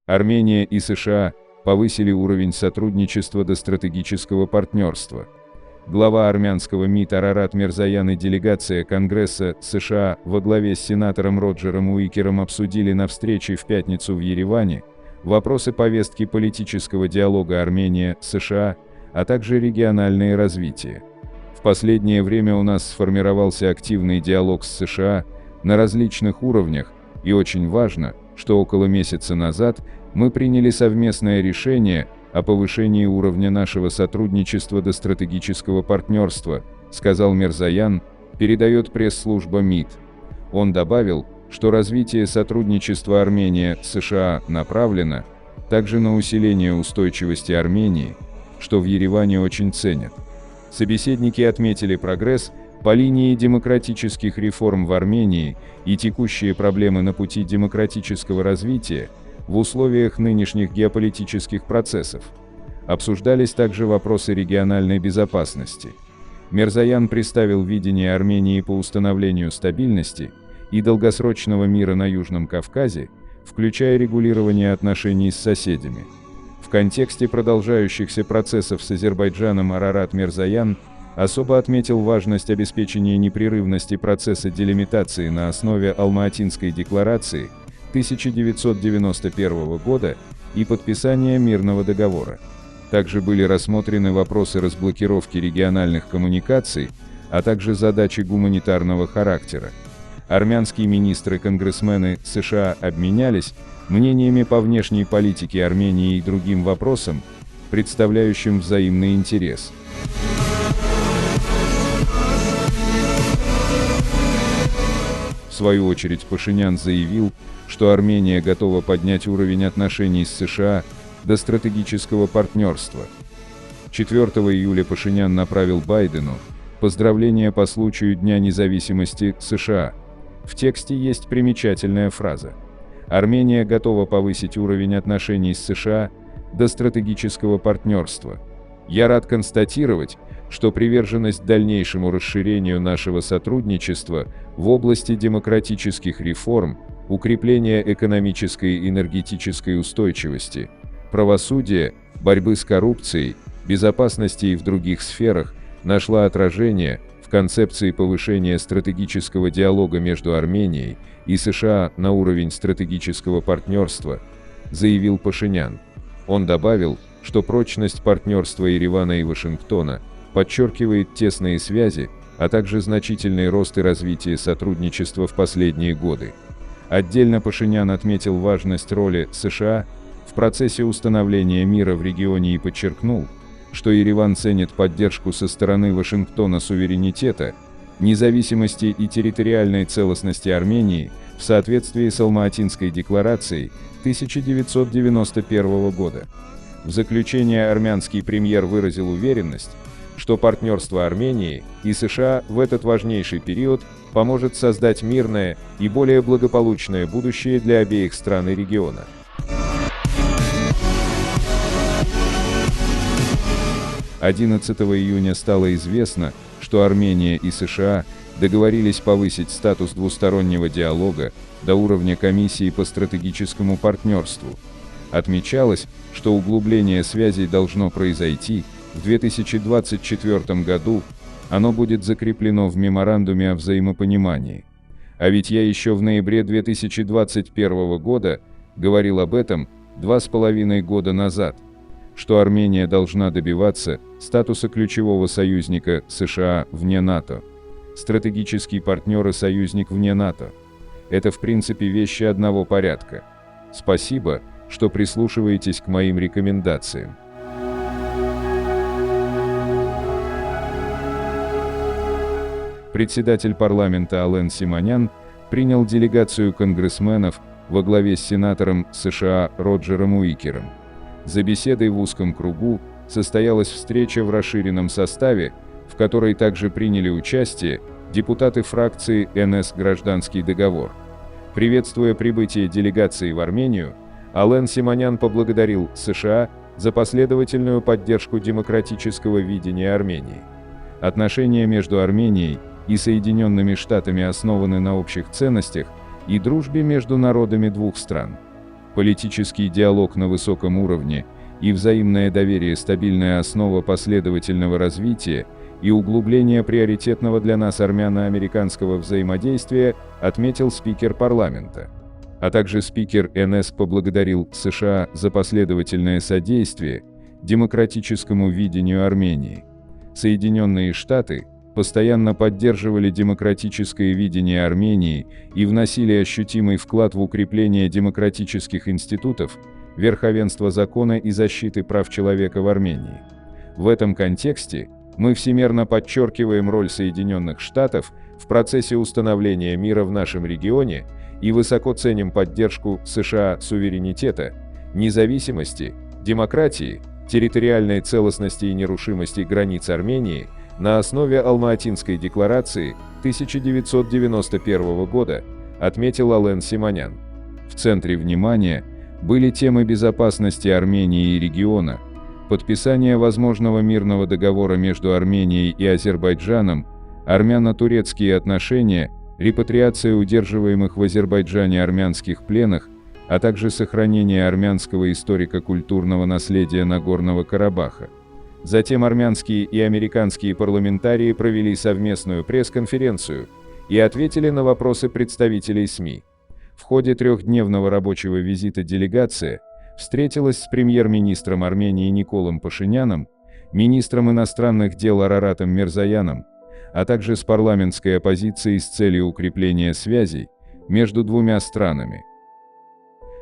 Армения и США повысили уровень сотрудничества до стратегического партнерства. Глава армянского МИД Арарат Мирзоян и делегация Конгресса США во главе с сенатором Роджером Уикером обсудили на встрече в пятницу в Ереване вопросы повестки политического диалога Армения-США, а также региональное развитие. В последнее время у нас сформировался активный диалог с США на различных уровнях, и очень важно, что около месяца назад мы приняли совместное решение о повышении уровня нашего сотрудничества до стратегического партнерства, сказал Мирзоян, передает пресс-служба МИД. Он добавил, что развитие сотрудничества Армения-США направлено также на усиление устойчивости Армении, что в Ереване очень ценят. Собеседники отметили прогресс по линии демократических реформ в Армении и текущие проблемы на пути демократического развития в условиях нынешних геополитических процессов. Обсуждались также вопросы региональной безопасности. Мирзоян представил видение Армении по установлению стабильности и долгосрочного мира на Южном Кавказе, включая регулирование отношений с соседями. В контексте продолжающихся процессов с Азербайджаном Арарат Мирзоян особо отметил важность обеспечения непрерывности процесса делимитации на основе Алма-Атинской декларации 1991 года и подписания мирного договора. Также были рассмотрены вопросы разблокировки региональных коммуникаций, а также задачи гуманитарного характера. Армянские министры и конгрессмены США обменялись мнениями по внешней политике Армении и другим вопросам, представляющим взаимный интерес. В свою очередь Пашинян заявил, что Армения готова поднять уровень отношений с США до стратегического партнерства. 4 июля Пашинян направил Байдену поздравления по случаю Дня независимости США. В тексте есть примечательная фраза: «Армения готова повысить уровень отношений с США до стратегического партнерства. Я рад констатировать, что приверженность дальнейшему расширению нашего сотрудничества в области демократических реформ, укрепления экономической и энергетической устойчивости, правосудия, борьбы с коррупцией, безопасности и в других сферах нашла отражение в концепции повышения стратегического диалога между Арменией и США на уровень стратегического партнерства», заявил Пашинян. Он добавил, что прочность партнерства Еревана и Вашингтона подчеркивает тесные связи, а также значительный рост и развитие сотрудничества в последние годы. Отдельно Пашинян отметил важность роли США в процессе установления мира в регионе и подчеркнул, что Ереван ценит поддержку со стороны Вашингтона суверенитета, независимости и территориальной целостности Армении в соответствии с Алма-Атинской декларацией 1991 года. В заключение армянский премьер выразил уверенность, что партнерство Армении и США в этот важнейший период поможет создать мирное и более благополучное будущее для обеих стран и региона. «11 июня стало известно, что Армения и США договорились повысить статус двустороннего диалога до уровня Комиссии по стратегическому партнерству. Отмечалось, что углубление связей должно произойти в 2024 году, оно будет закреплено в меморандуме о взаимопонимании. А ведь я еще в ноябре 2021 года говорил об этом 2,5 года назад, что Армения должна добиваться статуса ключевого союзника США вне НАТО. Стратегический партнер и союзник вне НАТО – это в принципе вещи одного порядка. Спасибо, что прислушиваетесь к моим рекомендациям». Председатель парламента Ален Симонян принял делегацию конгрессменов во главе с сенатором США Роджером Уикером. За беседой в узком кругу состоялась встреча в расширенном составе, в которой также приняли участие депутаты фракции НС «Гражданский договор». Приветствуя прибытие делегации в Армению, Ален Симонян поблагодарил США за последовательную поддержку демократического видения Армении. Отношения между Арменией и Соединенными Штатами основаны на общих ценностях и дружбе между народами двух стран. политический диалог на высоком уровне и взаимное доверие – стабильная основа последовательного развития и углубления приоритетного для нас армяно-американского взаимодействия, отметил спикер парламента. А также спикер НС поблагодарил США за последовательное содействие демократическому видению Армении. Соединенные Штаты постоянно поддерживали демократическое видение Армении и вносили ощутимый вклад в укрепление демократических институтов, верховенства закона и защиты прав человека в Армении. В этом контексте мы всемерно подчеркиваем роль Соединенных Штатов в процессе установления мира в нашем регионе и высоко ценим поддержку США суверенитета, независимости, демократии, территориальной целостности и нерушимости границ Армении на основе Алма-Атинской декларации 1991 года, отметил Ален Симонян. В центре внимания были темы безопасности Армении и региона, подписание возможного мирного договора между Арменией и Азербайджаном, армяно-турецкие отношения, репатриация удерживаемых в Азербайджане армянских пленных, а также сохранение армянского историко-культурного наследия Нагорного Карабаха. Затем армянские и американские парламентарии провели совместную пресс-конференцию и ответили на вопросы представителей СМИ. В ходе трехдневного рабочего визита делегация встретилась с премьер-министром Армении Николом Пашиняном, министром иностранных дел Араратом Мирзояном, а также с парламентской оппозицией с целью укрепления связей между двумя странами.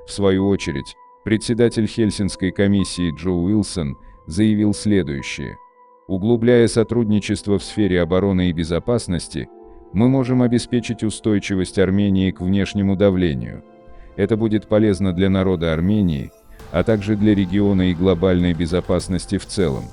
В свою очередь, председатель Хельсинской комиссии Джо Уилсон заявил следующее: «Углубляя сотрудничество в сфере обороны и безопасности, мы можем обеспечить устойчивость Армении к внешнему давлению. Это будет полезно для народа Армении, а также для региона и глобальной безопасности в целом».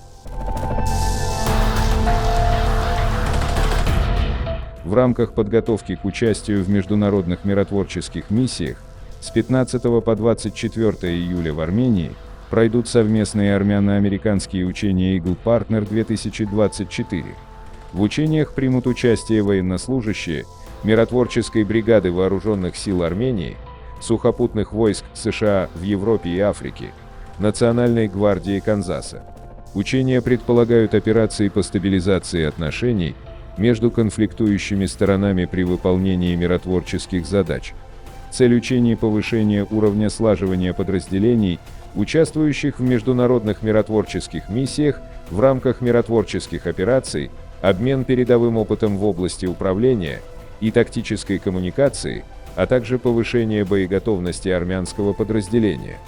В рамках подготовки к участию в международных миротворческих миссиях с 15 по 24 июля в Армении пройдут совместные армяно-американские учения Eagle Partner 2024. В учениях примут участие военнослужащие миротворческой бригады Вооруженных сил Армении, сухопутных войск США в Европе и Африке, Национальной гвардии Канзаса. Учения предполагают операции по стабилизации отношений между конфликтующими сторонами при выполнении миротворческих задач. Цель учений – повышение уровня слаживания подразделений, участвующих в международных миротворческих миссиях в рамках миротворческих операций, обмен передовым опытом в области управления и тактической коммуникации, а также повышение боеготовности армянского подразделения.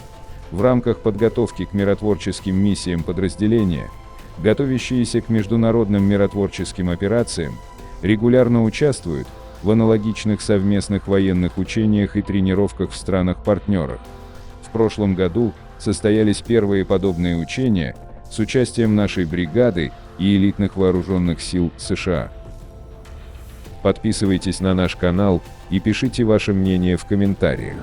В рамках подготовки к миротворческим миссиям подразделения, готовящиеся к международным миротворческим операциям, регулярно участвуют в аналогичных совместных военных учениях и тренировках в странах-партнерах. В прошлом году состоялись первые подобные учения с участием нашей бригады и элитных вооруженных сил США. Подписывайтесь на наш канал и пишите ваше мнение в комментариях.